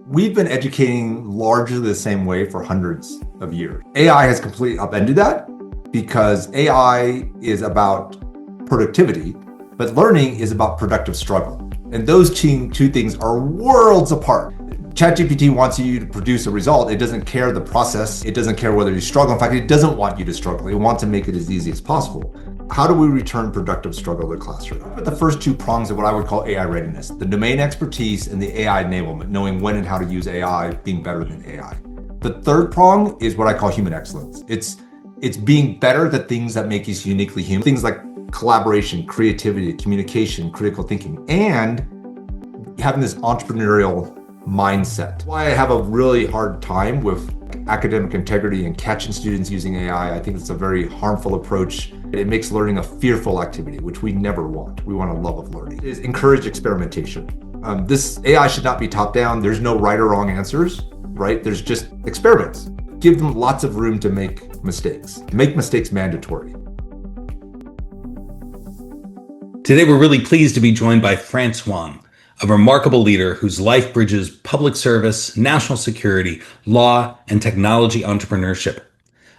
We've been educating largely the same way for hundreds of years. AI has completely upended that because AI is about productivity, but learning is about productive struggle. And those two things are worlds apart. ChatGPT wants you to produce a result. It doesn't care the process. It doesn't care whether you struggle. In fact, it doesn't want you to struggle. It wants to make it as easy as possible. How do we return productive struggle to the classroom? The first two prongs of what I would call AI readiness, the domain expertise and the AI enablement, knowing when and how to use AI, being better than AI. The third prong is what I call human excellence. It's being better at things that make us uniquely human, things like collaboration, creativity, communication, critical thinking, and having this entrepreneurial mindset. Why I have a really hard time with academic integrity and catching students using AI. I think it's a very harmful approach. It makes learning a fearful activity, which we never want. We want a love of learning. It is encourage experimentation. This AI should not be top down. There's no right or wrong answers, right? There's just experiments. Give them lots of room to make mistakes. Make mistakes mandatory. Today, we're really pleased to be joined by Hoang, a remarkable leader whose life bridges public service, national security, law, and technology entrepreneurship.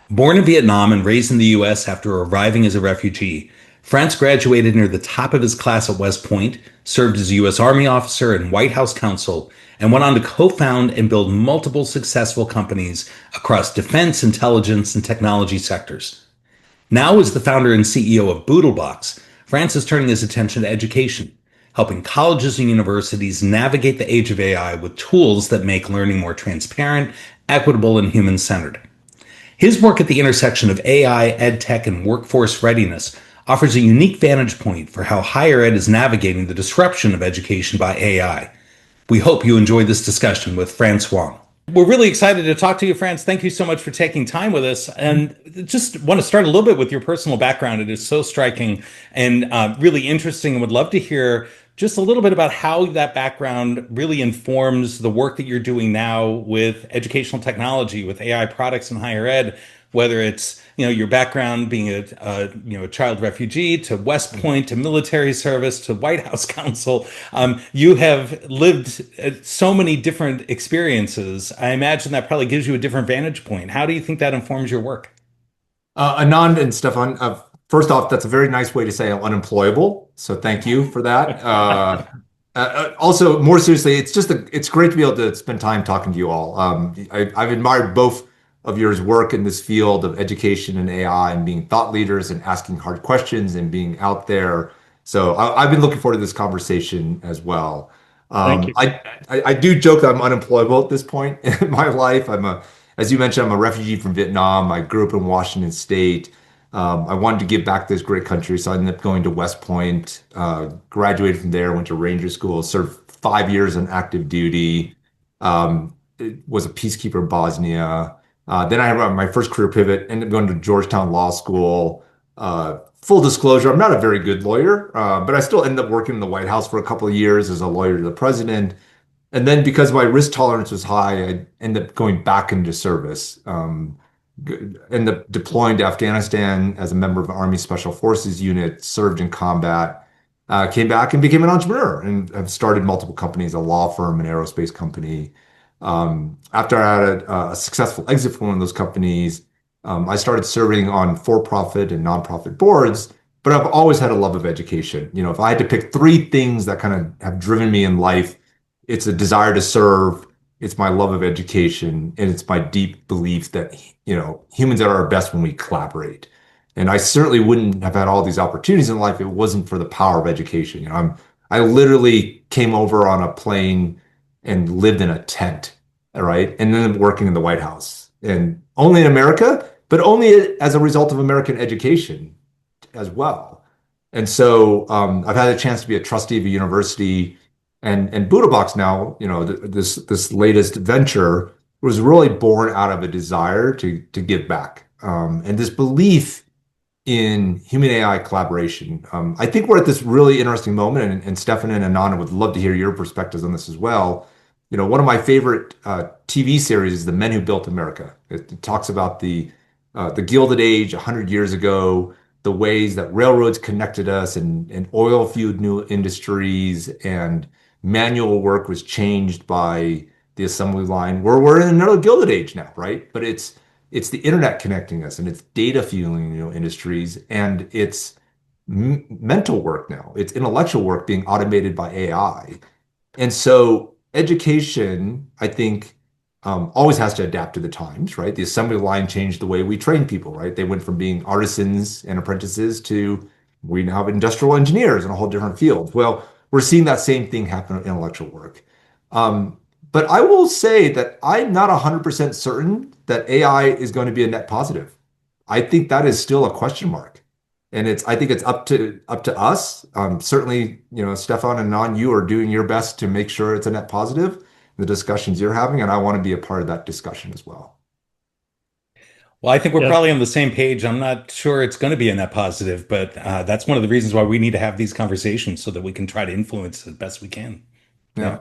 Born in Vietnam and raised in the U.S. after arriving as a refugee, France graduated near the top of his class at West Point, served as a U.S. Army officer and White House counsel, and went on to co-found and build multiple successful companies across defense, intelligence, and technology sectors. Now as the founder and CEO of BoodleBox, France is turning his attention to education, helping colleges and universities navigate the age of AI with tools that make learning more transparent, equitable, and human-centered. His work at the intersection of AI, edtech, and workforce readiness offers a unique vantage point for how higher ed is navigating the disruption of education by AI. We hope you enjoyed this discussion with Hoang. We're really excited to talk to you, France. Thank you so much for taking time with us. And just want to start a little bit with your personal background. It is so striking and really interesting, and would love to hear just a little bit about how that background really informs the work that you're doing now with educational technology, with AI products in higher ed, whether it's your background being a child refugee, to West Point, to military service, to White House counsel. You have lived so many different experiences. I imagine that probably gives you a different vantage point. How do you think that informs your work? Anand and Stefan, first off, that's a very nice way to say I'm unemployable. So thank you for that. Also, more seriously, it's great to be able to spend time talking to you all. I've admired both of your work in this field of education and AI and being thought leaders and asking hard questions and being out there. So I've been looking forward to this conversation as well. Thank you. I do joke that I'm unemployable at this point in my life. As you mentioned, I'm a refugee from Vietnam. I grew up in Washington State. I wanted to give back to this great country, so I ended up going to West Point, graduated from there, went to Ranger School, served 5 years on active duty, was a peacekeeper in Bosnia. Then I had my first career pivot, ended up going to Georgetown Law School. Full disclosure, I'm not a very good lawyer, but I still ended up working in the White House for a couple of years as a lawyer to the president. And then because my risk tolerance was high, I ended up going back into service. Ended up deploying to Afghanistan as a member of the Army Special Forces unit, served in combat, came back and became an entrepreneur and have started multiple companies, a law firm, an aerospace company. After I had a successful exit from one of those companies, I started serving on for-profit and nonprofit boards, but I've always had a love of education. If I had to pick three things that kind of have driven me in life, it's a desire to serve, it's my love of education, and it's my deep belief that, humans are our best when we collaborate. And I certainly wouldn't have had all these opportunities in life if it wasn't for the power of education. I literally came over on a plane and lived in a tent, all right? And then working in the White House, and only in America, but only as a result of American education as well. And so I've had a chance to be a trustee of a university, and BoodleBox now, this latest venture was really born out of a desire to give back, and this belief in human AI collaboration. I think we're at this really interesting moment, and Stefan and Anand would love to hear your perspectives on this as well. One of my favorite TV series is The Men Who Built America. It talks about the Gilded Age 100 years ago, the ways that railroads connected us and oil fueled new industries, and manual work was changed by the assembly line. We're in another Gilded Age now, right? But it's the internet connecting us, and it's data fueling, industries, and it's mental work now. It's intellectual work being automated by AI. And so education, I think, always has to adapt to the times, right? The assembly line changed the way we train people, right? They went from being artisans and apprentices to we now have industrial engineers in a whole different field. Well, we're seeing that same thing happen in intellectual work. But I will say that I'm not 100% certain that AI is going to be a net positive. I think that is still a question mark. And I think it's up to us. Certainly, Stefan and Nan, you are doing your best to make sure it's a net positive, the discussions you're having, and I want to be a part of that discussion as well. Well, I think we're Yeah, probably on the same page. I'm not sure it's going to be a net positive, but that's one of the reasons why we need to have these conversations so that we can try to influence as best we can. Yeah. Yeah.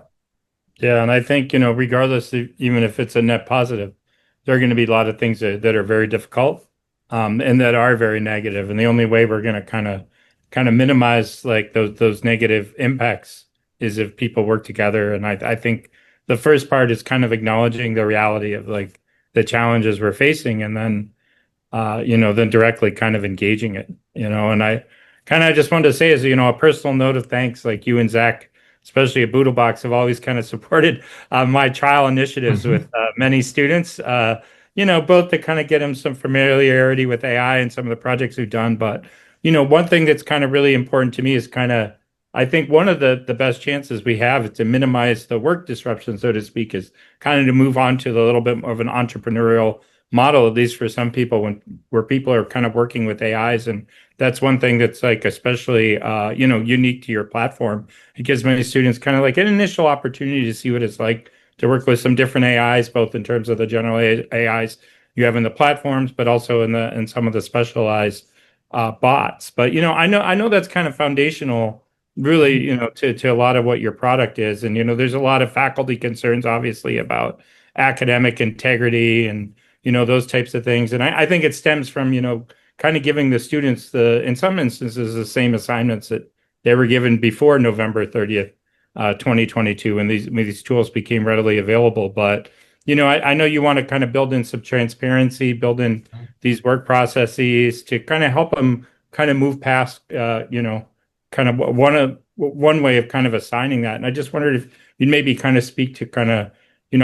yeah, and I think, regardless, even if it's a net positive, there are going to be a lot of things that are very difficult, and that are very negative. And the only way we're going to kind of minimize like those negative impacts is if people work together. And I think the first part is kind of acknowledging the reality of like the challenges we're facing, and then directly kind of engaging it. And I kind of just wanted to say as, a personal note of thanks, like you and Zach, especially at BoodleBox, have always kind of supported my trial initiatives with many students, both to kind of get them some familiarity with AI and some of the projects we've done. But, one thing that's kind of really important to me is I think one of the best chances we have to minimize the work disruption, so to speak, is kind of to move on to the little bit more of an entrepreneurial model, at least for some people, where people are kind of working with AIs. And that's one thing that's like especially unique to your platform. It gives many students kind of like an initial opportunity to see what it's like to work with some different AIs, both in terms of the general AIs you have in the platforms, but also in some of the specialized bots. But I know that's kind of foundational, really, to a lot of what your product is. And there's a lot of faculty concerns, obviously, about academic integrity and those types of things. And I think it stems from, kind of giving the students in some instances, the same assignments that they were given before November 30th, 2022, when these tools became readily available. But, I know you want to kind of build in some transparency, build in these work processes to kind of help them kind of move past, kind of one way of kind of assigning that. And I just wondered if you'd maybe kind of speak to kind of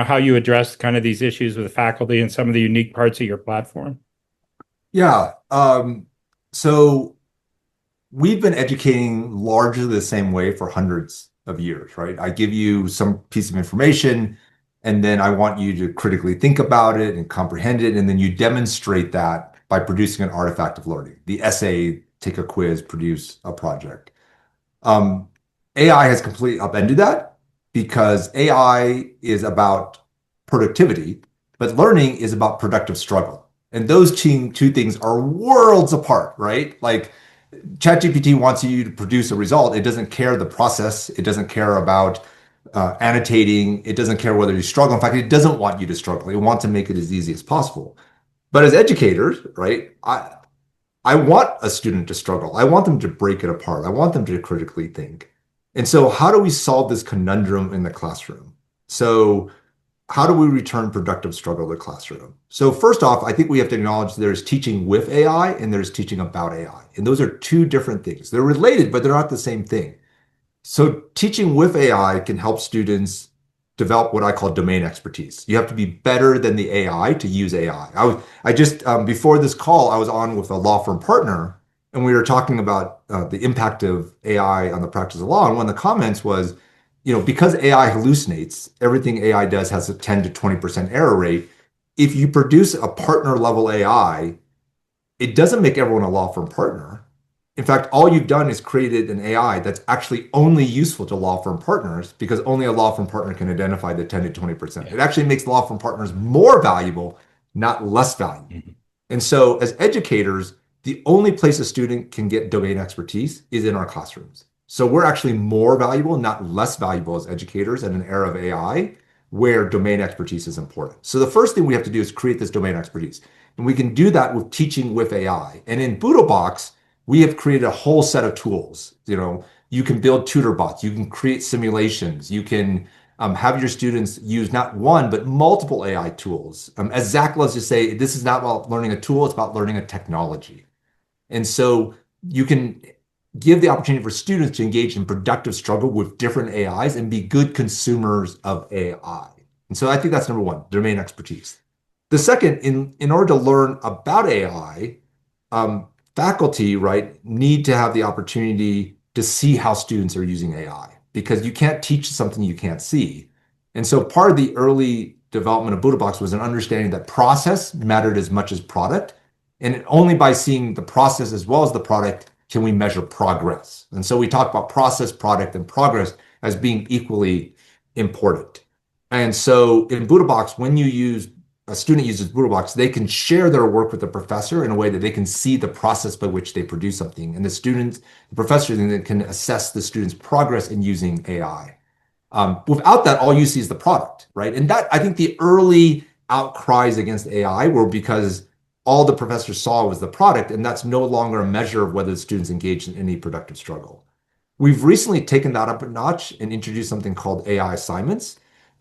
how you address kind of these issues with faculty and some of the unique parts of your platform. Yeah. So we've been educating largely the same way for hundreds of years, right? I give you some piece of information, and then I want you to critically think about it and comprehend it, and then you demonstrate that by producing an artifact of learning. The essay, take a quiz, produce a project. AI has completely upended that because AI is about productivity, but learning is about productive struggle. And those two things are worlds apart, right? Like ChatGPT wants you to produce a result. It doesn't care the process. It doesn't care about annotating. It doesn't care whether you struggle. In fact, it doesn't want you to struggle. It wants to make it as easy as possible. But as educators, right, I want a student to struggle. I want them to break it apart. I want them to critically think. And so how do we solve this conundrum in the classroom? So how do we return productive struggle to the classroom? So first off, I think we have to acknowledge there's teaching with AI and there's teaching about AI. And those are two different things. They're related, but they're not the same thing. So teaching with AI can help students develop what I call domain expertise. You have to be better than the AI to use AI. I just before this call, I was on with a law firm partner, and we were talking about the impact of AI on the practice of law. And one of the comments was, because AI hallucinates, everything AI does has a 10 to 20% error rate. If you produce a partner level AI, it doesn't make everyone a law firm partner. In fact, all you've done is created an AI that's actually only useful to law firm partners because only a law firm partner can identify the 10 to 20%. It actually makes law firm partners more valuable, not less valuable. Mm-hmm. And so as educators, the only place a student can get domain expertise is in our classrooms. So we're actually more valuable, not less valuable as educators in an era of AI where domain expertise is important. So the first thing we have to do is create this domain expertise. And we can do that with teaching with AI. And in BoodleBox, we have created a whole set of tools. You can build tutor bots, you can create simulations, you can Have your students use not one, but multiple AI tools. As Zach loves to say, this is not about learning a tool, it's about learning a technology. And so you can give the opportunity for students to engage in productive struggle with different AIs and be good consumers of AI. And so I think that's number one, domain expertise. The second, in order to learn about AI, faculty, right, need to have the opportunity to see how students are using AI because you can't teach something you can't see. And so part of the early development of BoodleBox was an understanding that process mattered as much as product. And only by seeing the process as well as the product can we measure progress. And so we talk about process, product, and progress as being equally important. And so in BoodleBox, when a student uses BoodleBox, they can share their work with the professor in a way that they can see the process by which they produce something. And the professor then can assess the student's progress in using AI. Without that, all you see is the product, right? And that, I think the early outcries against AI were because all the professor saw was the product, and that's no longer a measure of whether the students engaged in any productive struggle. We've recently taken that up a notch and introduced something called AI assignments.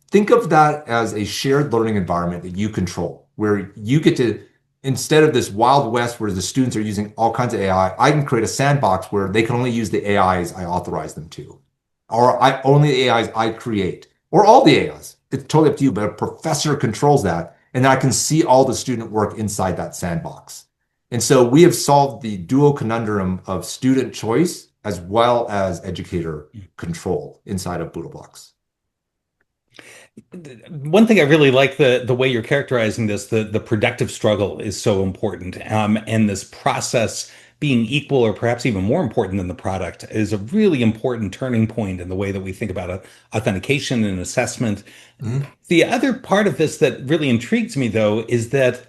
Think of that as a shared learning environment that you control, where you get to, instead of this Wild West where the students are using all kinds of AI, I can create a sandbox where they can only use the AIs I authorize them to, or only the AIs I create, or all the AIs. It's totally up to you, but a professor controls that, and then I can see all the student work inside that sandbox. And so we have solved the dual conundrum of student choice as well as educator control inside of BoodleBox. One thing I really like the way you're characterizing this, the productive struggle is so important, and this process being equal or perhaps even more important than the product is a really important turning point in the way that we think about authentication and assessment. Mhm. The other part of this that really intrigues me, though, is that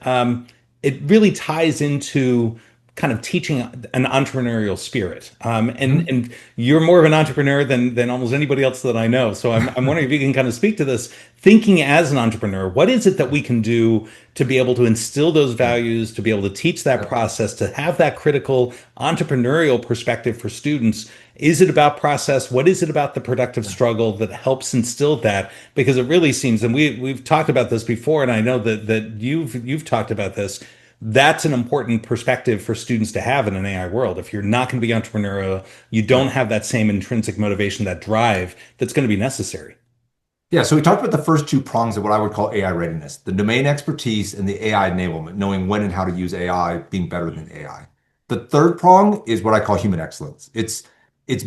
it really ties into kind of teaching an entrepreneurial spirit. And you're more of an entrepreneur than almost anybody else that I know. So I'm wondering if you can kind of speak to this, thinking as an entrepreneur, what is it that we can do to be able to instill those values, to be able to teach that process, to have that critical entrepreneurial perspective for students? Is it about process? What is it about the productive struggle that helps instill that? Because it really seems, and we've talked about this before, and I know that you've talked about this. That's an important perspective for students to have in an AI world. If you're not going to be entrepreneurial, you don't have that same intrinsic motivation, that drive that's going to be necessary. Yeah, so we talked about the first two prongs of what I would call AI readiness, the domain expertise and the AI enablement, knowing when and how to use AI, being better than AI. The third prong is what I call human excellence. It's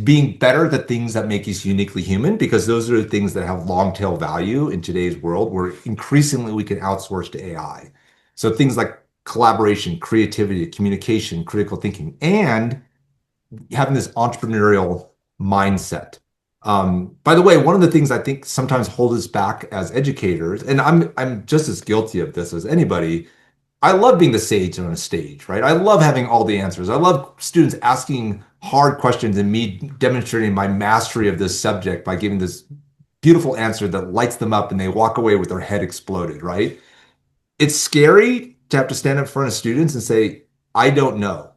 being better at the things that make us uniquely human, because those are the things that have long tail value in today's world where increasingly we can outsource to AI. So things like collaboration, creativity, communication, critical thinking, and having this entrepreneurial mindset. By the way, one of the things I think sometimes hold us back as educators, and I'm just as guilty of this as anybody. I love being the sage on a stage, right? I love having all the answers. I love students asking hard questions and me demonstrating my mastery of this subject by giving this beautiful answer that lights them up and they walk away with their head exploded, right? It's scary to have to stand up in front of students and say, I don't know.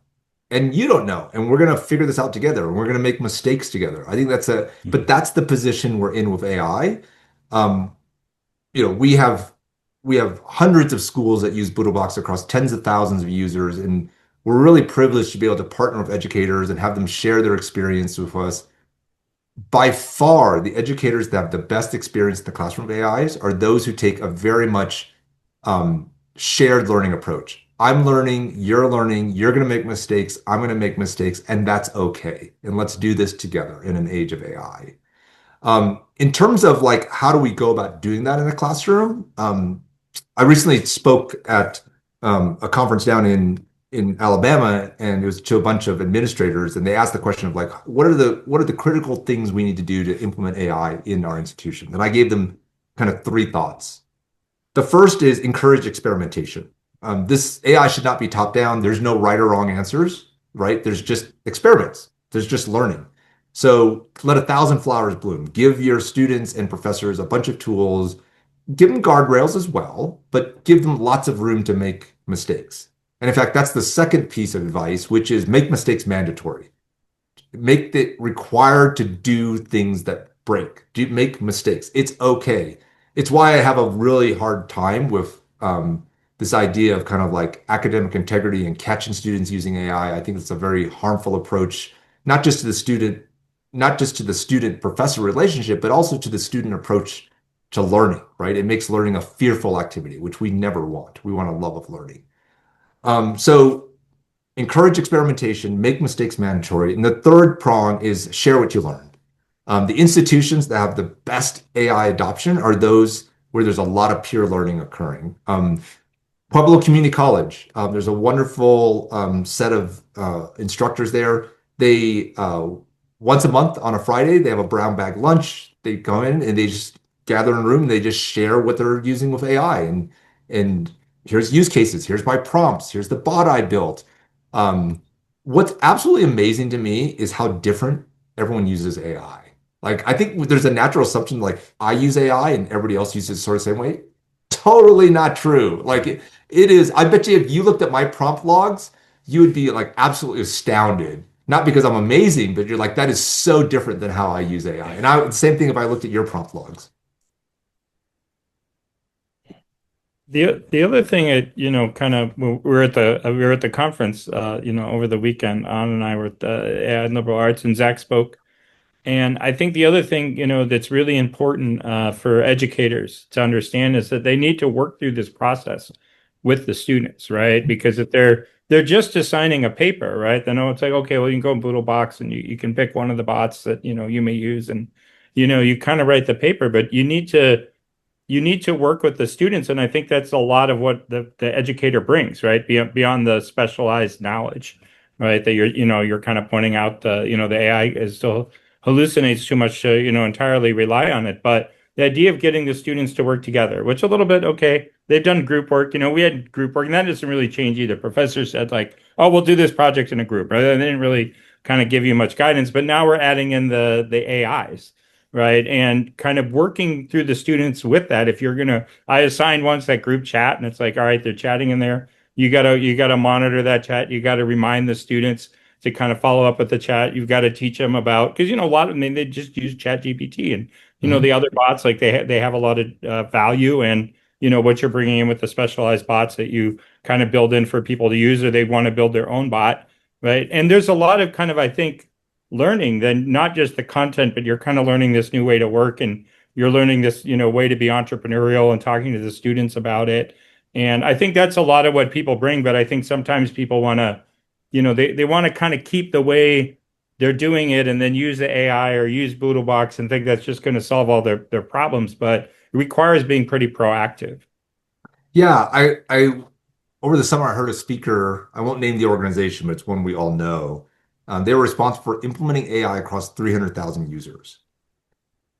And you don't know. And we're going to figure this out together. And we're going to make mistakes together. I think but that's the position we're in with AI. Um, we have hundreds of schools that use BoodleBox across tens of thousands of users. And we're really privileged to be able to partner with educators and have them share their experience with us. By far, the educators that have the best experience in the classroom of AIs are those who take a very much shared learning approach. I'm learning, you're going to make mistakes, I'm going to make mistakes, and that's okay. And let's do this together in an age of AI. In terms of like, how do we go about doing that in a classroom? I recently spoke at a conference down in Alabama, and it was to a bunch of administrators, and they asked the question of like, what are the critical things we need to do to implement AI in our institution? And I gave them kind of three thoughts. The first is encourage experimentation. This AI should not be top down. There's no right or wrong answers, right? There's just experiments. There's just learning. So let 1,000 flowers bloom. Give your students and professors a bunch of tools. Give them guardrails as well, but give them lots of room to make mistakes. And in fact, that's the second piece of advice, which is make mistakes mandatory. Make it required to do things that break, do make mistakes. It's okay. It's why I have a really hard time with this idea of kind of like academic integrity and catching students using AI. I think it's a very harmful approach, not just to the student, not just to the student-professor relationship, but also to the student approach to learning, right? It makes learning a fearful activity, which we never want. We want a love of learning. So encourage experimentation, make mistakes mandatory. And the third prong is share what you learned. The institutions that have the best AI adoption are those where there's a lot of peer learning occurring. Pueblo Community College, there's a wonderful set of instructors there. They once a month on a Friday, they have a brown bag lunch. They come in and they just gather in a room and they just share what they're using with AI. And here's use cases. Here's my prompts. Here's the bot I built. What's absolutely amazing to me is how different everyone uses AI. Like, I think there's a natural assumption like I use AI and everybody else uses it sort of the same way. Totally not true. Like it is, I bet you if you looked at my prompt logs, you would be like absolutely astounded. Not because I'm amazing, but you're like, that is so different than how I use AI. And the same thing if I looked at your prompt logs. The other thing, kind of we were at the conference, over the weekend. Anand and I were at the AI and Liberal Arts, and Zach spoke. And I think the other thing, that's really important for educators to understand is that they need to work through this process with the students, right? Because if they're just assigning a paper, right? Then it's like, okay, well, you can go in BoodleBox and you can pick one of the bots that you may use, and you kind of write the paper, but you need to work with the students. And I think that's a lot of what the educator brings, right? Beyond the specialized knowledge, right? That you're kind of pointing out, the AI is still hallucinates too much to, entirely rely on it. But the idea of getting the students to work together, which a little bit, okay, they've done group work, we had group work, and that doesn't really change either. Professors said like, oh, we'll do this project in a group, right? And they didn't really kind of give you much guidance, but now we're adding in the AIs, right? And kind of working through the students with that. If you're gonna, I assigned once that group chat, and it's like, all right, they're chatting in there. You gotta monitor that chat. You got to remind the students to kind of follow up with the chat. You've got to teach them about, because a lot of them, they just use Chat GPT, and Mhm. the other bots, like they have a lot of value, and what you're bringing in with the specialized bots that you kind of build in for people to use, or they want to build their own bot, right? And there's a lot of kind of, I think, learning, then not just the content, but you're kind of learning this new way to work, and you're learning this way to be entrepreneurial and talking to the students about it. And I think that's a lot of what people bring. But I think sometimes people want to, they want to kind of keep the way they're doing it and then use the AI or use BoodleBox and think that's just going to solve all their problems. But it requires being pretty proactive. Yeah, I over the summer I heard a speaker, I won't name the organization, but it's one we all know. They were responsible for implementing AI across 300,000 users.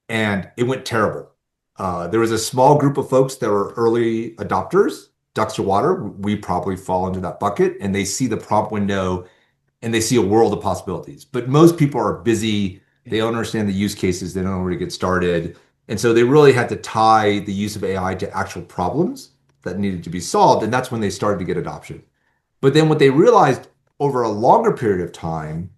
And it went terrible. There was a small group of folks that were early adopters, ducks to water. We probably fall into that bucket, and they see the prompt window and they see a world of possibilities. But most people are busy. They don't understand the use cases. They don't know where to get started. And so they really had to tie the use of AI to actual problems that needed to be solved. And that's when they started to get adoption. But then what they realized over a longer period of time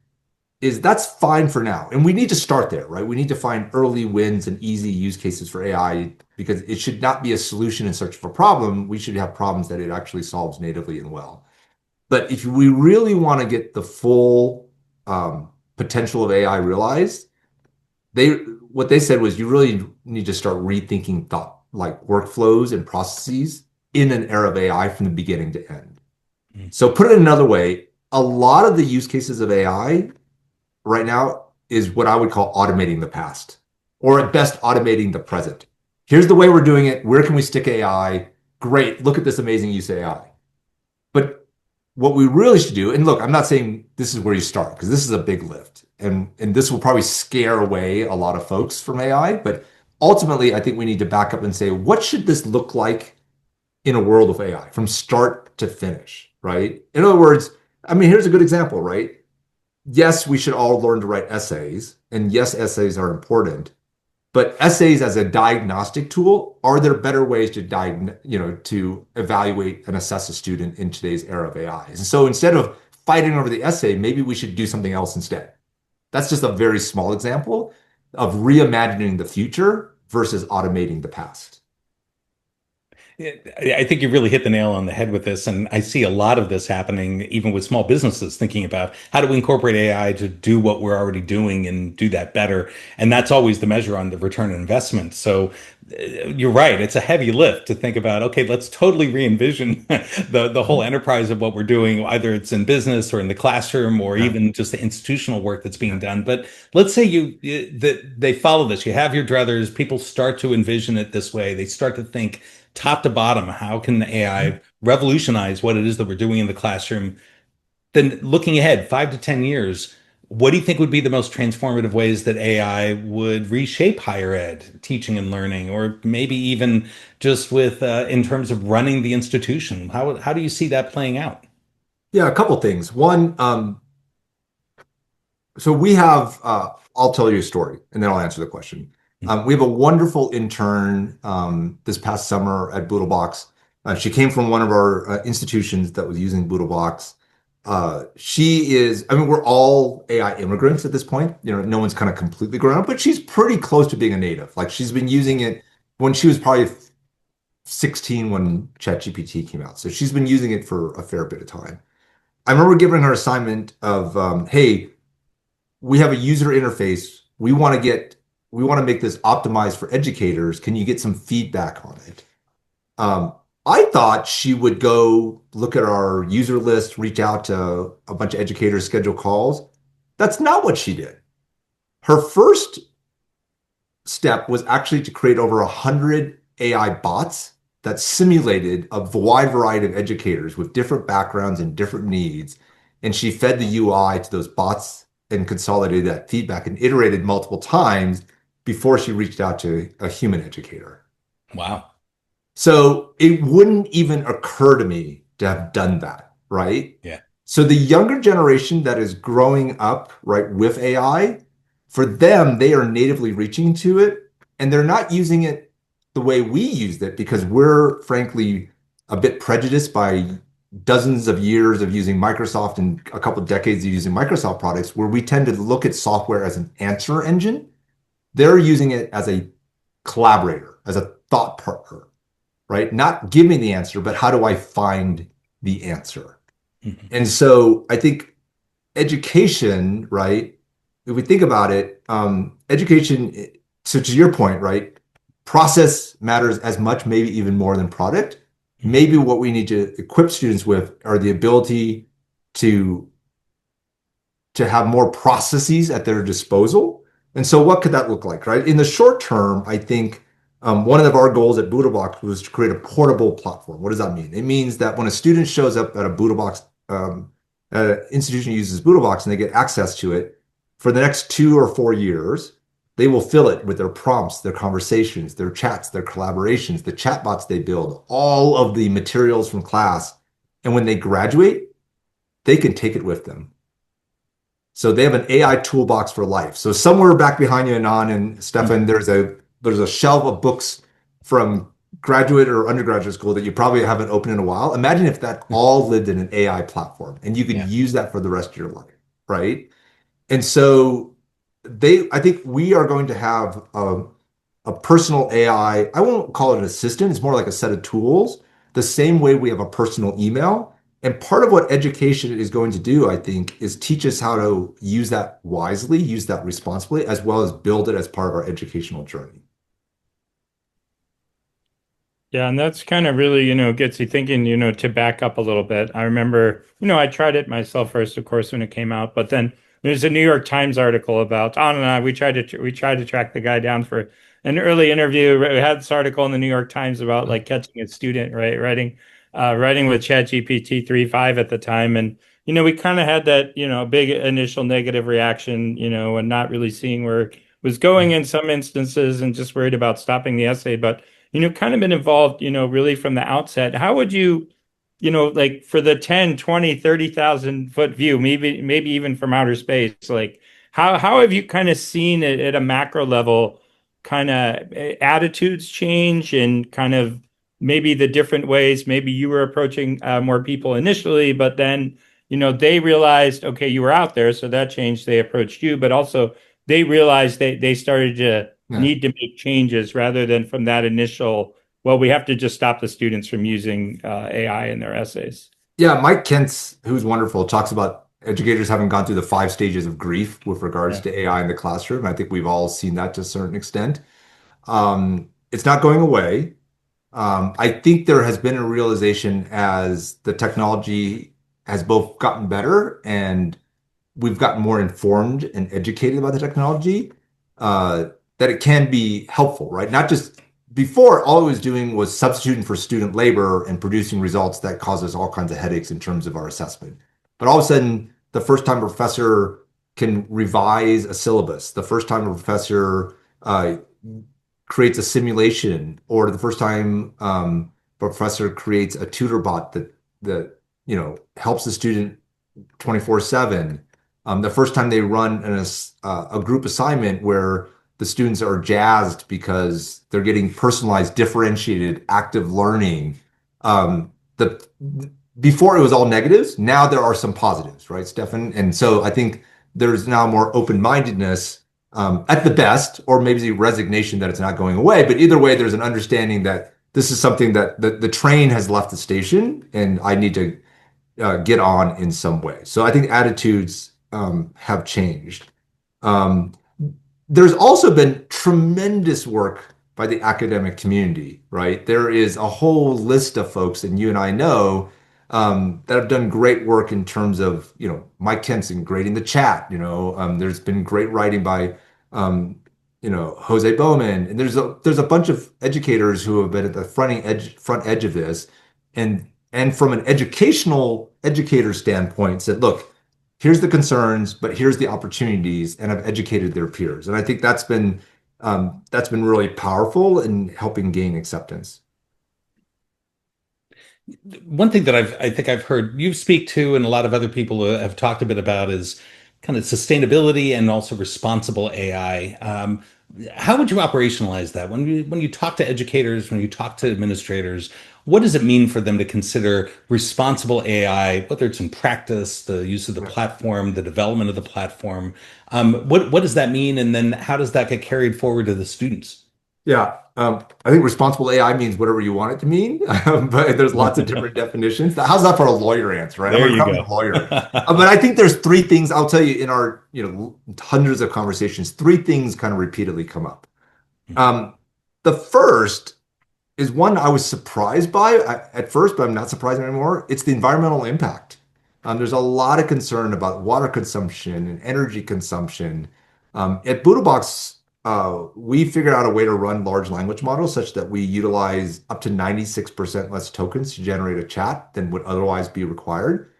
is that's fine for now. And we need to start there, right? We need to find early wins and easy use cases for AI because it should not be a solution in search of a problem. We should have problems that it actually solves natively and well. But if we really want to get the full potential of AI realized, what they said was you really need to start rethinking thought, like workflows and processes in an era of AI from the beginning to end. So put it another way, a lot of the use cases of AI right now is what I would call automating the past, or at best automating the present. Here's the way we're doing it. Where can we stick AI? Great. Look at this amazing use of AI. But what we really should do, and look, I'm not saying this is where you start because this is a big lift, and this will probably scare away a lot of folks from AI. But ultimately, I think we need to back up and say, what should this look like in a world of AI from start to finish, right? In other words, I mean, here's a good example, right? Yes, we should all learn to write essays, and yes, essays are important. But essays as a diagnostic tool, are there better ways to to evaluate and assess a student in today's era of AI? And so instead of fighting over the essay, maybe we should do something else instead. That's just a very small example. of reimagining the future versus automating the past. I think you really hit the nail on the head with this. And I see a lot of this happening even with small businesses thinking about how do we incorporate AI to do what we're already doing and do that better. And that's always the measure on the return on investment. So you're right. It's a heavy lift to think about, okay, let's totally re-envision the whole enterprise of what we're doing, either it's in business or in the classroom or Yeah. even just the institutional work that's being Yeah. done. But let's say that they follow this. You have your druthers, people start to envision it this way. They start to think top to bottom, how can AI revolutionize what it is that we're doing in the classroom? Then looking ahead 5 to 10 years, what do you think would be the most transformative ways that AI would reshape higher ed, teaching and learning, or maybe even just with in terms of running the institution? How do you see that playing out? Yeah, a couple things. One, so we have, I'll tell you a story and then I'll answer the question. We have a wonderful intern this past summer at BoodleBox. She came from one of our institutions that was using BoodleBox. She is, I mean, we're all AI immigrants at this point. You know, no one's kind of completely grown up, but she's pretty close to being a native. Like she's been using it when she was probably 16 when ChatGPT came out. So she's been using it for a fair bit of time. I remember giving her assignment of, hey, we have a user interface. We want to make this optimized for educators. Can you get some feedback on it? I thought she would go look at our user list, reach out to a bunch of educators, schedule calls. That's not what she did. Her first step was actually to create over 100 AI bots that simulated a wide variety of educators with different backgrounds and different needs. And she fed the UI to those bots and consolidated that feedback and iterated multiple times before she reached out to a human educator. Wow. So it wouldn't even occur to me to have done that, right? Yeah. So the younger generation that is growing up, right, with AI, for them, they are natively reaching to it and they're not using it the way we used it because we're frankly a bit prejudiced by dozens of years of using Microsoft and a couple of decades of using Microsoft products where we tend to look at software as an answer engine. They're using it as a collaborator, as a thought partner, right? Not give me the answer, but how do I find the answer? Mm-hmm. And so I think education, right? If we think about it, education, so to your point, right? Process matters as much, maybe even more than product. Maybe what we need to equip students with are the ability to have more processes at their disposal. And so what could that look like, right? In the short term, I think one of our goals at BoodleBox was to create a portable platform. What does that mean? It means that when a student shows up at a BoodleBox institution uses BoodleBox and they get access to it, for the next 2 or 4 years, they will fill it with their prompts, their conversations, their chats, their collaborations, the chatbots they build, all of the materials from class. And when they graduate, they can take it with them. So they have an AI toolbox for life. So somewhere back behind you, Anand and Stefan, there's a shelf of books from graduate or undergraduate school that you probably haven't opened in a while. Imagine if that all lived in an AI platform and you could use that for the rest of your life, right? And so I think we are going to have a personal AI. I won't call it an assistant. It's more like a set of tools, the same way we have a personal email. And part of what education is going to do, I think, is teach us how to use that wisely, use that responsibly, as well as build it as part of our educational journey. Yeah, and that's kind of really, gets you thinking, to back up a little bit. I remember, I tried it myself first, of course, when it came out, but then there's a New York Times article about Anand and I. We tried to track the guy down for an early interview. We had this article in the New York Times about like catching a student, right, writing with ChatGPT 3.5 at the time, and we kind of had that, big initial negative reaction, and not really seeing where it was going in some instances, and just worried about stopping the essay, but kind of been involved, really from the outset. How would you, like for the 10, 20, 30,000 foot view, maybe even from outer space, like how have you kind of seen it at a macro level, kind of attitudes change and kind of maybe the different ways, maybe you were approaching more people initially, but then, they realized, okay, you were out there, so that changed, they approached you, but also they realized they started to Yeah. need to make changes rather than from that initial, well, we have to just stop the students from using AI in their essays. Yeah, Mike Kent's, who's wonderful, talks about educators having gone through the 5 stages of grief with regards Yeah. to AI in the classroom. I think we've all seen that to a certain extent. It's not going away. I think there has been a realization as the technology has both gotten better and we've gotten more informed and educated about the technology, uh, that it can be helpful, right? Not just before, all it was doing was substituting for student labor and producing results that cause us all kinds of headaches in terms of our assessment. But all of a sudden, the first time a professor can revise a syllabus, the first time a professor creates a simulation, or the first time a professor creates a tutor bot that helps the student 24/7. The first time they run a group assignment where the students are jazzed because they're getting personalized, differentiated, active learning. The Before it was all negatives. Now there are some positives, right, Stefan? And so I think there's now more open-mindedness at the best, or maybe the resignation that it's not going away. But either way, there's an understanding that this is something that the train has left the station, and I need to get on in some way. So I think attitudes have changed. Um, there's also been tremendous work by the academic community, right? There is a whole list of folks, and you and I know, that have done great work in terms of, Mike Kenson grading the chat. There's been great writing by, Jose Bowman, and there's a bunch of educators who have been at the front edge of this, and from an educator standpoint, said, look, here's the concerns, but here's the opportunities, and have educated their peers. And I think that's been really powerful in helping gain acceptance. One thing that I think I've heard you speak to, and a lot of other people have talked a bit about, is kind of sustainability and also responsible AI. How would you operationalize that when you talk to educators, when you talk to administrators? What does it mean for them to consider responsible AI, whether it's in practice, the use of the platform, the development of the platform? What does that mean, and then how does that get carried forward to the students? Yeah, I think responsible AI means whatever you want it to mean, but there's lots of different definitions. How's that for a lawyer answer, right? I'm There a you recovering go. lawyer. But I think there's three things I'll tell you in our, hundreds of conversations, three things kind of repeatedly come up. Um, the first is one I was surprised by at first, but I'm not surprised anymore. It's the environmental impact. There's a lot of concern about water consumption and energy consumption. At BoodleBox, we figured out a way to run large language models such that we utilize up to 96% less tokens to generate a chat than would otherwise be required.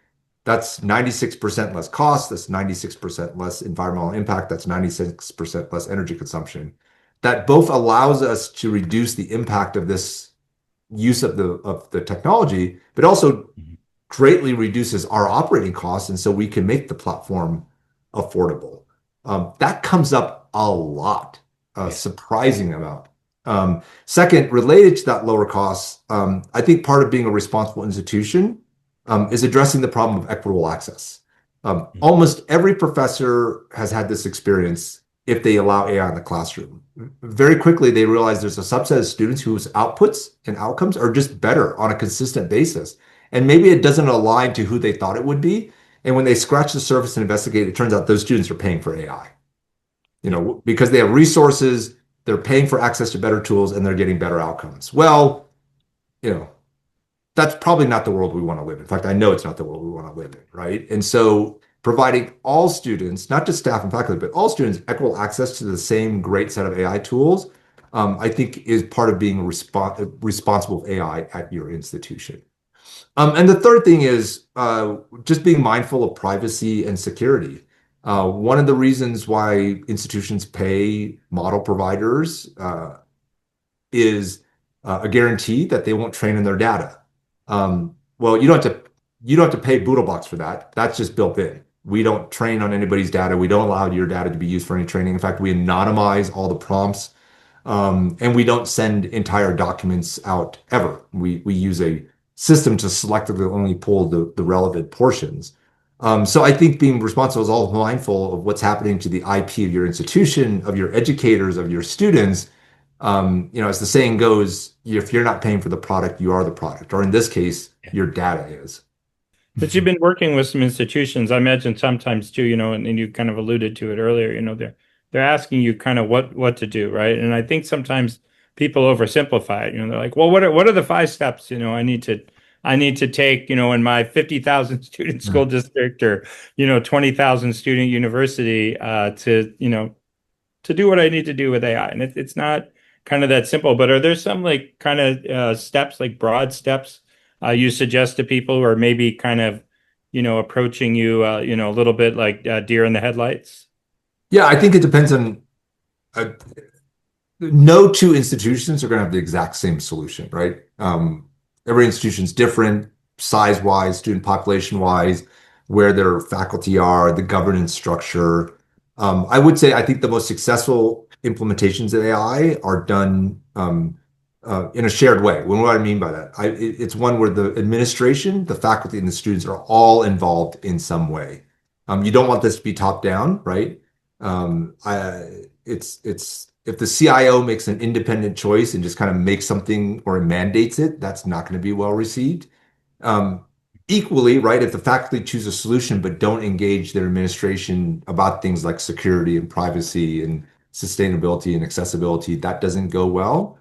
That's 96% less cost. That's 96% less environmental impact. That's 96% less energy consumption. That both allows us to reduce the impact of this use of the technology, but also greatly reduces our operating costs, and so we can make the platform affordable. That comes up a lot, a surprising amount. Second, related to that lower costs, I think part of being a responsible institution is addressing the problem of equitable access. Almost every professor has had this experience if they allow AI in the classroom. Very quickly, they realize there's a subset of students whose outputs and outcomes are just better on a consistent basis. And maybe it doesn't align to who they thought it would be. And when they scratch the surface and investigate, it turns out those students are paying for AI. Because they have resources, they're paying for access to better tools, and they're getting better outcomes. Well, that's probably not the world we want to live in. In fact, I know it's not the world we want to live in, right? And so providing all students, not just staff and faculty, but all students equal access to the same great set of AI tools, I think is part of being responsible AI at your institution. And the third thing is just being mindful of privacy and security. One of the reasons why institutions pay model providers is a guarantee that they won't train in their data. Well, you don't have to pay BoodleBox for that. That's just built in. We don't train on anybody's data. We don't allow your data to be used for any training. In fact, we anonymize all the prompts, and we don't send entire documents out ever. We use a system to selectively only pull the relevant portions. So I think being responsible is all mindful of what's happening to the IP of your institution, of your educators, of your students. As the saying goes, if you're not paying for the product, you are the product, or in this case, your data is. But you've been working with some institutions, I imagine sometimes too, and you kind of alluded to it earlier, they're asking you kind of what to do, right? And I think sometimes people oversimplify it, they're like, well, what are the 5 steps, I need to take, in my 50,000 student school district or, 20,000 student university to do what I need to do with AI. And it's not kind of that simple, but are there some like kind of steps, like broad steps you suggest to people who are maybe kind of, approaching you, a little bit like deer in the headlights? Yeah, I think it depends on uh, no two institutions are going to have the exact same solution, right? Every institution's different, size-wise, student population-wise, where their faculty are, the governance structure. I would say I think the most successful implementations of AI are done in a shared way. What do I mean by that? It's one where the administration, the faculty, and the students are all involved in some way. You don't want this to be top-down, right? It's if the CIO makes an independent choice and just kind of makes something or mandates it, that's not going to be well received. Um, Equally, right, if the faculty choose a solution but don't engage their administration about things like security and privacy and sustainability and accessibility, that doesn't go well.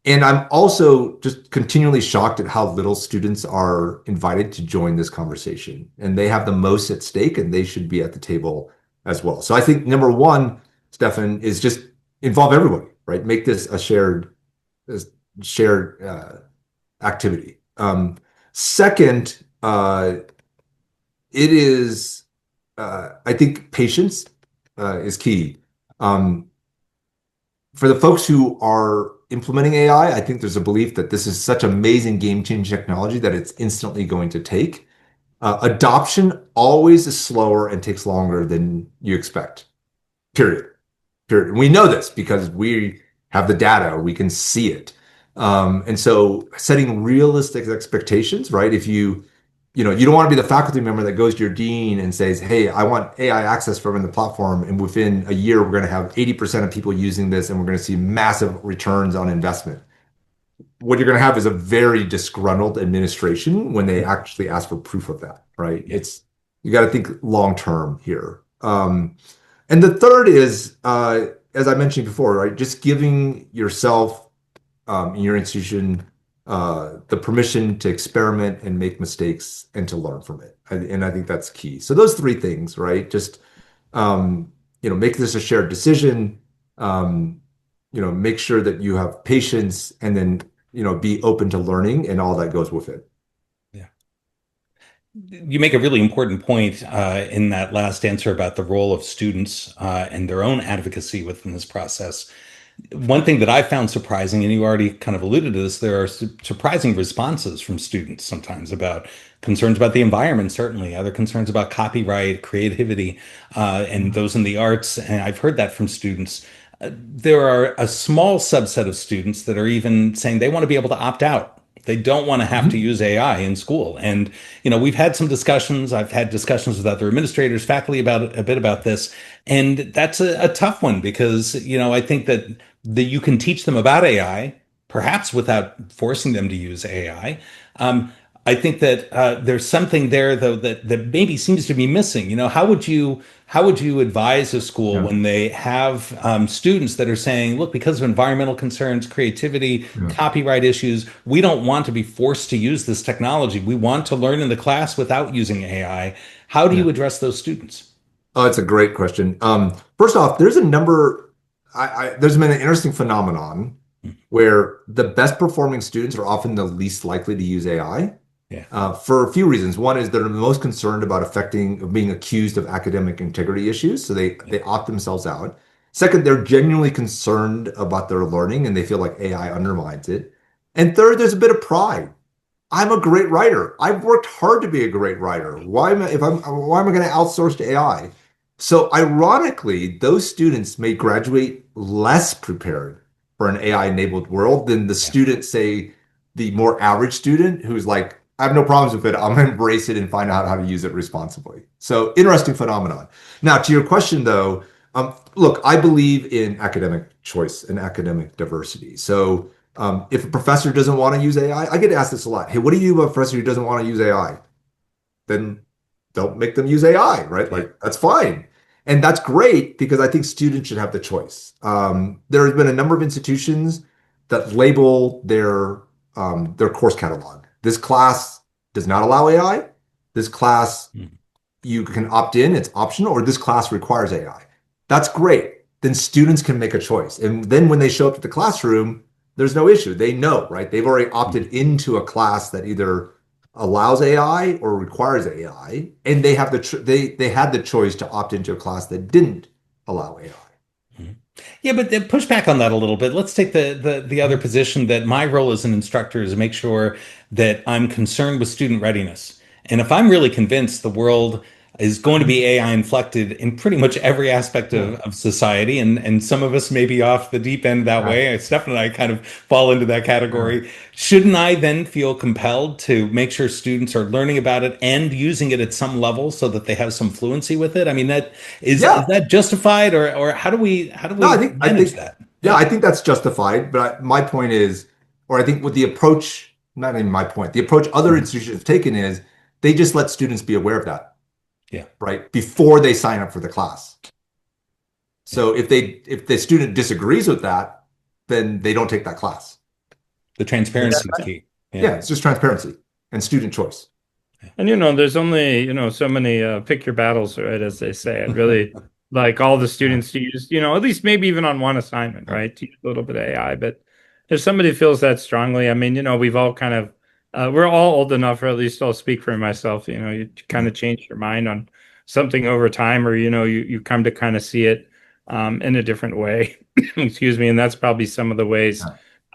And I'm also just continually shocked at how little students are invited to join this conversation. And they have the most at stake and they should be at the table as well. So I think number one, Stefan, is just involve everybody, right? Make this a shared activity. Second, it is, I think patience is key. Um, for the folks who are implementing AI, I think there's a belief that this is such amazing game-changing technology that it's instantly going to take. Adoption always is slower and takes longer than you expect. Period. Period. And we know this because we have the data, we can see it. And so setting realistic expectations, right? If you don't want to be the faculty member that goes to your dean and says, hey, I want AI access from the platform. And within a year, we're going to have 80% of people using this and we're going to see massive returns on investment. What you're going to have is a very disgruntled administration when they actually ask for proof of that, right? You got to think long term here. And the third is, as I mentioned before, right, just giving yourself in your institution the permission to experiment and make mistakes and to learn from it. And I think that's key. So those three things, right? Just make this a shared decision. Make sure that you have patience, and then be open to learning and all that goes with it. Yeah. You make a really important point in that last answer about the role of students and their own advocacy within this process. One thing that I found surprising, and you already kind of alluded to this, there are surprising responses from students sometimes about concerns about the environment, certainly, other concerns about copyright, creativity, and those in the arts. And I've heard that from students. There are a small subset of students that are even saying they want to be able to opt out. They don't want to have to use AI in school. And, we've had some discussions. I've had discussions with other administrators, faculty about a bit about this. And that's a tough one because, I think that you can teach them about AI, perhaps without forcing them to use AI. I think that there's something there though that maybe seems to be missing. How would you advise a school Yeah. when they have students that are saying, look, because of environmental concerns, creativity, Yeah. copyright issues, we don't want to be forced to use this technology. We want to learn in the class without using AI. How do Yeah. you address those students? Oh, it's a great question. First off, there's been an interesting phenomenon where the best performing students are often the least likely to use AI Yeah, for a few reasons. One is they're the most concerned about being accused of academic integrity issues, so they opt themselves out. Second, they're genuinely concerned about their learning and they feel like AI undermines it. And third, there's a bit of pride. I'm a great writer. I've worked hard to be a great writer. Why am I going to outsource to AI? So ironically, those students may graduate less prepared for an AI-enabled world than the yeah, student, say, the more average student who's like I have no problems with it. I'm going to embrace it and find out how to use it responsibly. So interesting phenomenon. Now, to your question though, look, I believe in academic choice and academic diversity. So if a professor doesn't want to use AI, I get asked this a lot. Hey, what do you do about a professor who doesn't want to use AI? Then don't make them use AI, right? Yeah. Like that's fine. And that's great because I think students should have the choice. There has been a number of institutions that label their course catalog. This class does not allow AI. This class, Mhm. you can opt in, it's optional, or this class requires AI. That's great. Then students can make a choice. And then when they show up to the classroom, there's no issue. They know, right? They've already opted into a class that either allows AI or requires AI, and they have they had the choice to opt into a class that didn't allow AI. Mhm. Yeah, but then push back on that a little bit. Let's take the other position that my role as an instructor is to make sure that I'm concerned with student readiness. And if I'm really convinced the world is going to be AI inflected in pretty much every aspect Yeah. of society, and some of us may be off the deep end that Yeah. way. Steph and I kind of fall into that Yeah. category. Shouldn't I then feel compelled to make sure students are learning about it and using it at some level so that they have some fluency with it? I mean, that is Yeah. that justified, or how do No, we I manage think, that? yeah, Yeah. I think that's justified. But my point is, or I think what the approach, not even my point, the approach other Mhm. institutions have taken is they just let students be aware of that, Yeah. right, before they sign up for the class. Yeah. So if the student disagrees with that, then they don't take that class. The transparency is key. Yeah. Yeah, it's just transparency and student choice. And there's only, so many pick your battles, right, as they say. I'd really like all the students to use, at least maybe even on one assignment, right? To use a little bit of AI. But if somebody feels that strongly, I mean, we've all kind of we're all old enough, or at least I'll speak for myself, you kind of change your mind on something over time, or you come to kind of see it in a different way. Excuse me. And that's probably some of the ways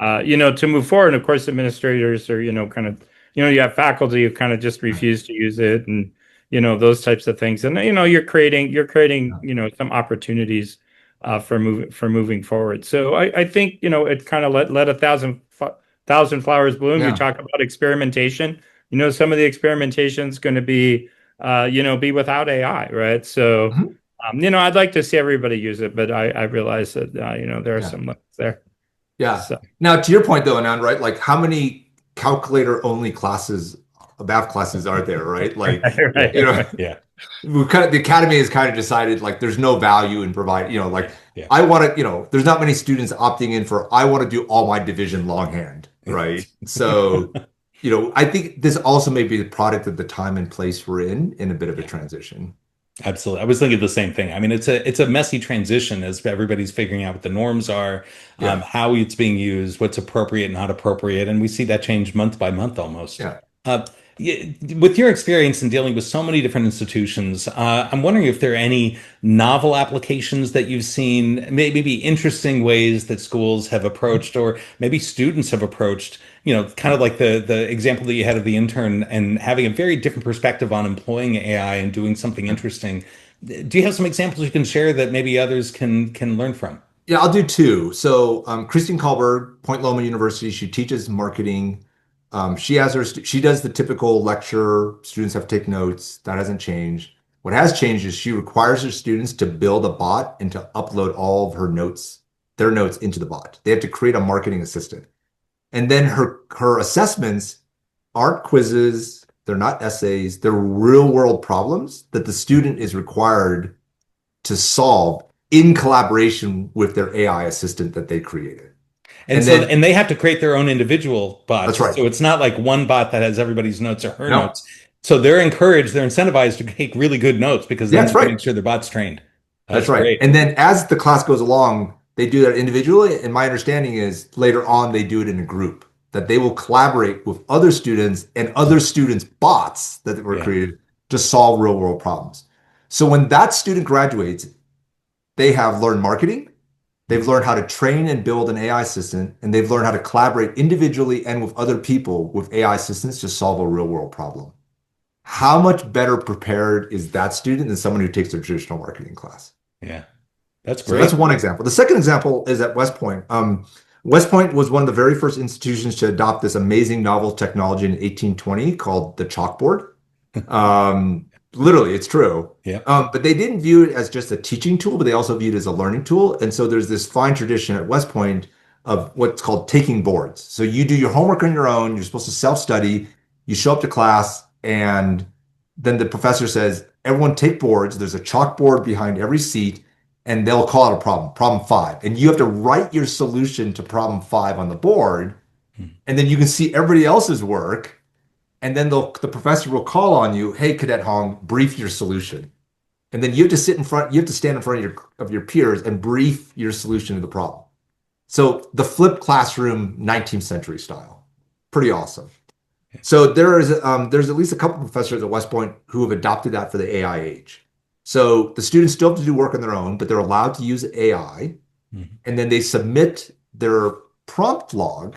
to move forward. And of course, administrators are, kind of you have faculty who kind of just refuse to use it, and those types of things. And you're creating some opportunities for moving forward. So I think it kind of let a thousand flowers bloom. You Yeah. talk about experimentation. Some of the experimentation is going to be without AI, right? So Mhm. I'd like to see everybody use it, but I realize that there are Yeah. some limits there. Yeah. So Now, to your point, though, Anand, right? Like, how many calculator-only classes, math classes, are there, right? Like, right, you know, right. Yeah. the academy has kind of decided like there's no value in providing, like Yeah. I want to, there's not many students opting in for I want to do all my division longhand, right? So, I think this also may be the product of the time and place we're in a bit of a Yeah. transition. Absolutely. I was thinking the same thing. I mean, it's a messy transition as everybody's figuring out what the norms are, Yeah. how it's being used, what's appropriate, not appropriate, and we see that change month by month almost. Yeah. Uh, with your experience in dealing with so many different institutions, I'm wondering if there are any novel applications that you've seen, maybe interesting ways that schools have approached, or maybe students have approached, kind of like the example that you had of the intern and having a very different perspective on employing AI and doing something interesting. Do you have some examples you can share that maybe others can learn from? Yeah, I'll do two. So, Christine Kahlberg, Point Loma University, she teaches marketing. She does the typical lecture. Students have to take notes. That hasn't changed. What has changed is she requires her students to build a bot and to upload all of their notes into the bot. They have to create a marketing assistant. And then her assessments aren't quizzes, they're not essays, they're real world problems that the student is required to solve in collaboration with their AI assistant that they created. And And so, then and they have to create their own individual that's bots. right. So it's not like one bot that has everybody's notes or her No, notes. So they're encouraged, they're incentivized to take really good notes because yeah, then that's they can right. make sure their bot's trained. That's That's right. great. And then as the class goes along, they do that individually. And my understanding is later on, they do it in a group that they will collaborate with other students and other students' bots that were Yeah. created to solve real world problems. So when that student graduates, they have learned marketing, they've learned how to train and build an AI assistant, and they've learned how to collaborate individually and with other people with AI assistants to solve a real world problem. How much better prepared is that student than someone who takes a traditional marketing class? Yeah. That's So that's great. one example. The second example is at West Point. West Point was one of the very first institutions to adopt this amazing novel technology in 1820 called the chalkboard. Literally, it's true. Yeah. But they didn't view it as just a teaching tool, but they also viewed it as a learning tool. And so there's this fine tradition at West Point of what's called taking boards. So you do your homework on your own, you're supposed to self-study, you show up to class, and then the professor says, everyone take boards. There's a chalkboard behind every seat, and they'll call it a problem, problem 5. And you have to write your solution to problem 5 on the board, and then you can see everybody else's work. And then the professor will call on you, hey, Cadet Hoang, brief your solution. And then you have to you have to stand in front of your peers and brief your solution to the problem. So the flipped classroom, 19th century style. Pretty awesome. So there's at least a couple of professors at West Point who have adopted that for the AI age. So the students still have to do work on their own, but they're allowed to use AI. Mm-hmm. And then they submit their prompt log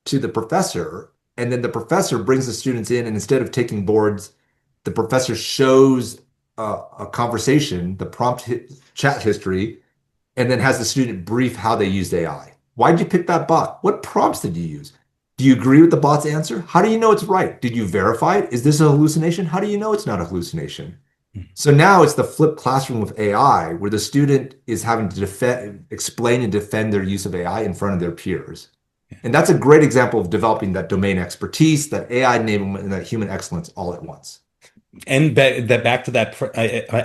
to the professor. And then the professor brings the students in, and instead of taking boards, the professor shows a conversation, the chat history, and then has the student brief how they used AI. Why did you pick that bot? What prompts did you use? Do you agree with the bot's answer? How do you know it's right? Did you verify it? Is this a hallucination? How do you know it's not a hallucination? So now it's the flipped classroom with AI, where the student is having to explain and defend their use of AI in front of their peers. And that's a great example of developing that domain expertise, that AI enablement, and that human excellence all at once. And back to that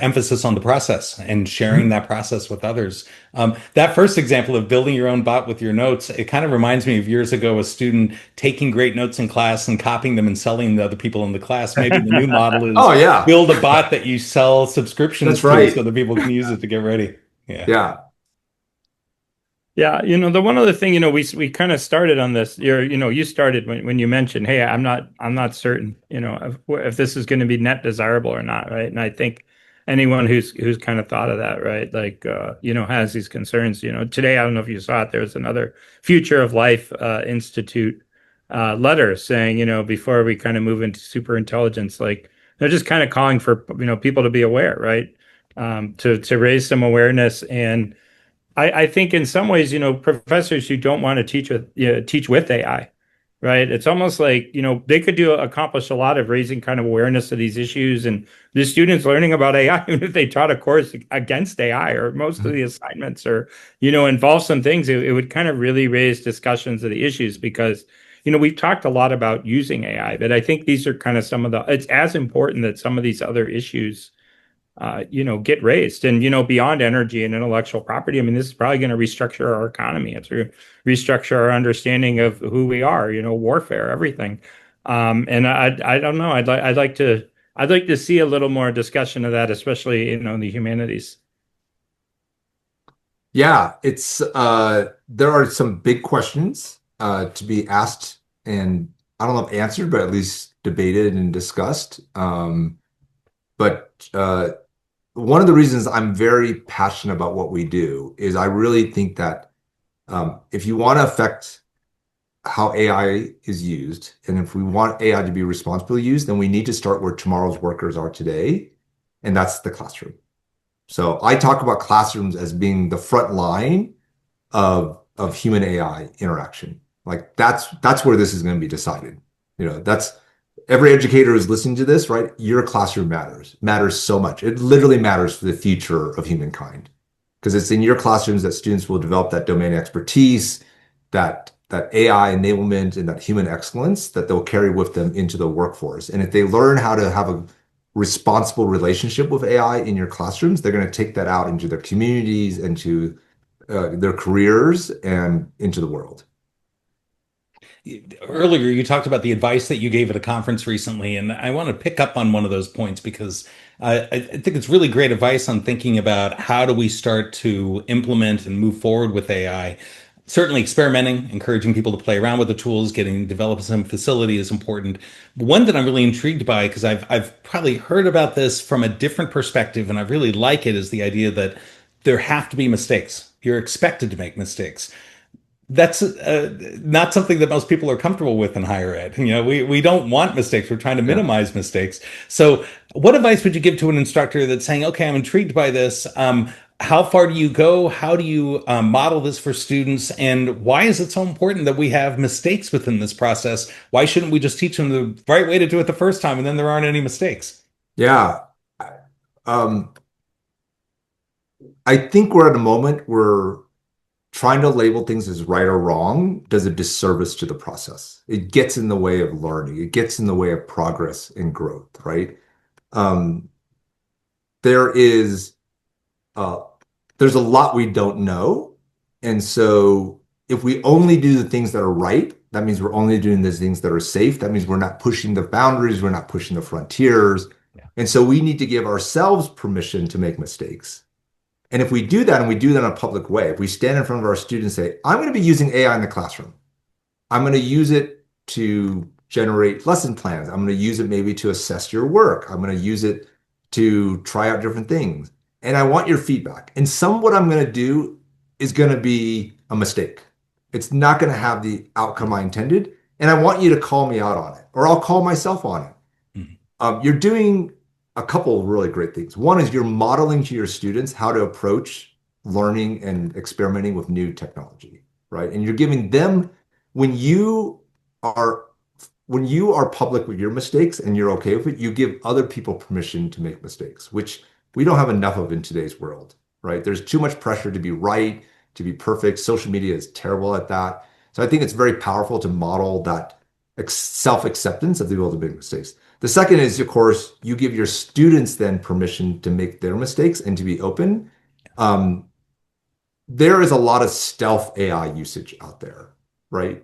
emphasis on the process and sharing that process with others. That first example of building your own bot with your notes, it kind of reminds me of years ago, a student taking great notes in class and copying them and selling to other people in the class. Maybe the new model is build a bot that you sell subscriptions to so that people can use it to get ready. Yeah. Yeah, the one other thing, we kind of started on this. You started when you mentioned, hey, I'm not certain, if this is going to be net desirable or not, right? And I think anyone who's kind of thought of that, right, like has these concerns. Today, I don't know if you saw it, there's another Future of Life Institute letter saying, before we kind of move into super intelligence, like they're just kind of calling for people to be aware, right, to raise some awareness. And I think in some ways, professors who don't want to teach with AI, right? It's almost like, they could accomplish a lot of raising kind of awareness of these issues, and the students learning about AI, even if they taught a course against AI, or most of the assignments, or, involve some things, it would kind of really raise discussions of the issues, because, we've talked a lot about using AI, but I think these are kind of it's as important that some of these other issues get raised. And, beyond energy and intellectual property, I mean, this is probably going to restructure our economy. It's going to restructure our understanding of who we are, warfare, everything. And I don't know. I'd like to see a little more discussion of that, especially, in the humanities. Yeah, there are some big questions to be asked, and I don't know if answered, but at least debated and discussed. But one of the reasons I'm very passionate about what we do is I really think that if you want to affect how AI is used, and if we want AI to be responsibly used, then we need to start where tomorrow's workers are today, and that's the classroom. So I talk about classrooms as being the front line of human AI interaction. Like that's where this is going to be decided. That's every educator who's listening to this, right? Your classroom matters so much. It literally matters for the future of humankind, because it's in your classrooms that students will develop that domain expertise, that AI enablement, and that human excellence that they'll carry with them into the workforce. And if they learn how to have a responsible relationship with AI in your classrooms, they're going to take that out into their communities, into their careers, and into the world. Earlier, you talked about the advice that you gave at a conference recently, and I want to pick up on one of those points, because I think it's really great advice on thinking about how do we start to implement and move forward with AI. Certainly experimenting, encouraging people to play around with the tools, develop some facility is important. But one that I'm really intrigued by, because I've probably heard about this from a different perspective, and I really like it, is the idea that there have to be mistakes. You're expected to make mistakes. That's not something that most people are comfortable with in higher ed. We don't want mistakes. We're trying to minimize mistakes. So what advice would you give to an instructor that's saying, okay, I'm intrigued by this. How far do you go? How do you model this for students? And why is it so important that we have mistakes within this process? Why shouldn't we just teach them the right way to do it the first time and then there aren't any mistakes? Yeah. Um, I think we're at a moment where trying to label things as right or wrong does a disservice to the process. It gets in the way of learning. It gets in the way of progress and growth, right? Um, there is uh, there's a lot we don't know. And so if we only do the things that are right, that means we're only doing the things that are safe. That means we're not pushing the boundaries, we're not pushing the frontiers. Yeah. And so we need to give ourselves permission to make mistakes. And if we do that and we do that in a public way, if we stand in front of our students and say, I'm going to be using AI in the classroom, I'm going to use it to generate lesson plans. I'm going to use it maybe to assess your work. I'm going to use it to try out different things. And I want your feedback. And some of what I'm going to do is going to be a mistake. It's not going to have the outcome I intended. And I want you to call me out on it, or I'll call myself on it. Mhm. You're doing a couple of really great things. One is you're modeling to your students how to approach learning and experimenting with new technology, right? And you're giving them when you are when you are public with your mistakes and you're okay with it, you give other people permission to make mistakes, which we don't have enough of in today's world, right? There's too much pressure to be right, to be perfect. Social media is terrible at that. So I think it's very powerful to model that self-acceptance of the able to make mistakes. The second is, of course, you give your students then permission to make their mistakes and to be open. Um, there is a lot of stealth AI usage out there, right?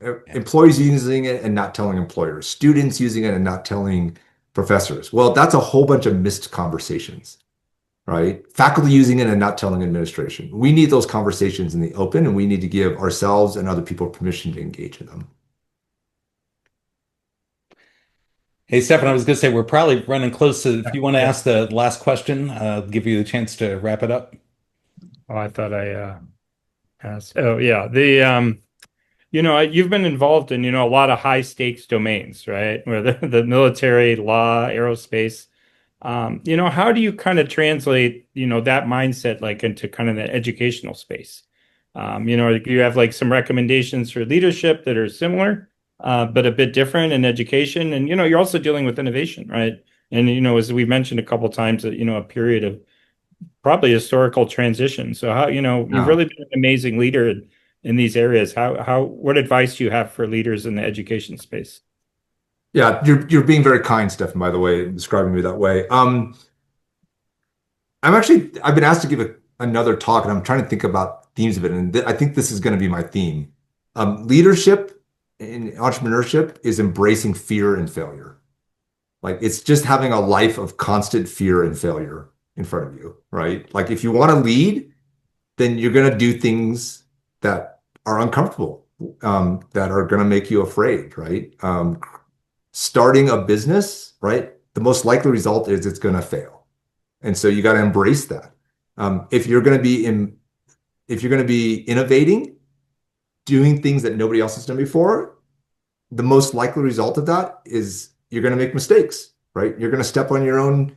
Yeah. Employees using it and not telling employers, students using it and not telling professors. Well, that's a whole bunch of missed conversations, right? Faculty using it and not telling administration. We need those conversations in the open, and we need to give ourselves and other people permission to engage in them. Hey, Stefan, I was going to say we're probably running close to, if you want to Yeah. ask the last question, give you the chance to wrap it up. Oh, I thought I asked. Oh, yeah. You've been involved in, a lot of high stakes domains, right? Where the military, law, aerospace. How do you kind of translate, that mindset like into kind of the educational space? You have like some recommendations for leadership that are similar, but a bit different in education. And, you're also dealing with innovation, right? And, as we mentioned a couple of times, that, a period of probably historical transition. So how, you've Yeah. really been an amazing leader in these areas. What advice do you have for leaders in the education space? Yeah, you're being very kind, Stefan, by the way, describing me that way. I've been asked to give another talk, and I'm trying to think about themes of it, and I think this is going to be my theme. Leadership in entrepreneurship is embracing fear and failure. Like it's just having a life of constant fear and failure in front of you, right? Like if you want to lead, then you're going to do things that are uncomfortable, that are going to make you afraid, right? Starting a business, right? The most likely result is it's going to fail. And so you got to embrace that. If you're going to be if you're going to be innovating, doing things that nobody else has done before, the most likely result of that is you're going to make mistakes, right? You're going to step on your own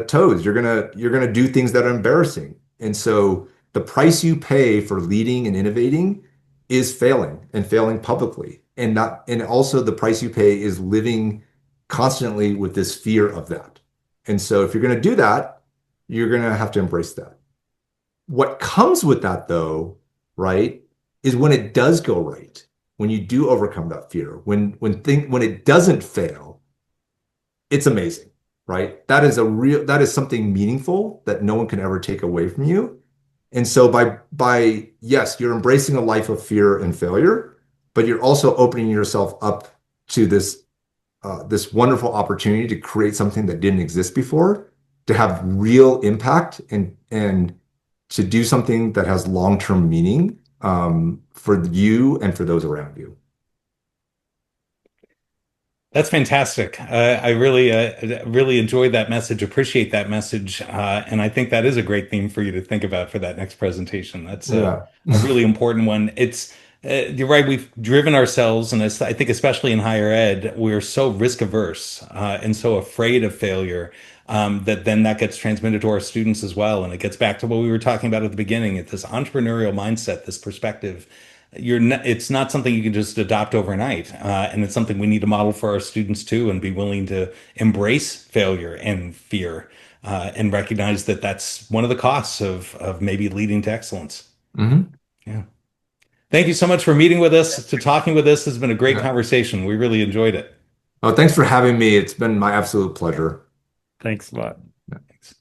toes. You're going to do things that are embarrassing. And so the price you pay for leading and innovating is failing and failing publicly. And also the price you pay is living constantly with this fear of that. And so if you're going to do that, you're going to have to embrace that. What comes with that though, right, is when it does go right, when you do overcome that fear, when it doesn't fail, it's amazing, right? That is something meaningful that no one can ever take away from you. And so by yes, you're embracing a life of fear and failure, but you're also opening yourself up to this wonderful opportunity to create something that didn't exist before, to have real impact and to do something that has long-term meaning for you and for those around you. That's fantastic. I really enjoyed that message, appreciate that message, and I think that is a great theme for you to think about for that next presentation. That's Yeah. a really important one. You're right. We've driven ourselves, and I think especially in higher ed, we're so risk averse and so afraid of failure that gets transmitted to our students as well. And it gets back to what we were talking about at the beginning. It's this entrepreneurial mindset, this perspective. It's not something you can just adopt overnight. And it's something we need to model for our students too, and be willing to embrace failure and fear, and recognize that that's one of the costs of maybe leading to excellence. Mm-hmm. Yeah. Thank you so much for meeting with us, to talking with us. This has been a great conversation. We really enjoyed it. Oh, thanks for having me. It's been my absolute pleasure. Thanks a lot. Yeah. Thanks.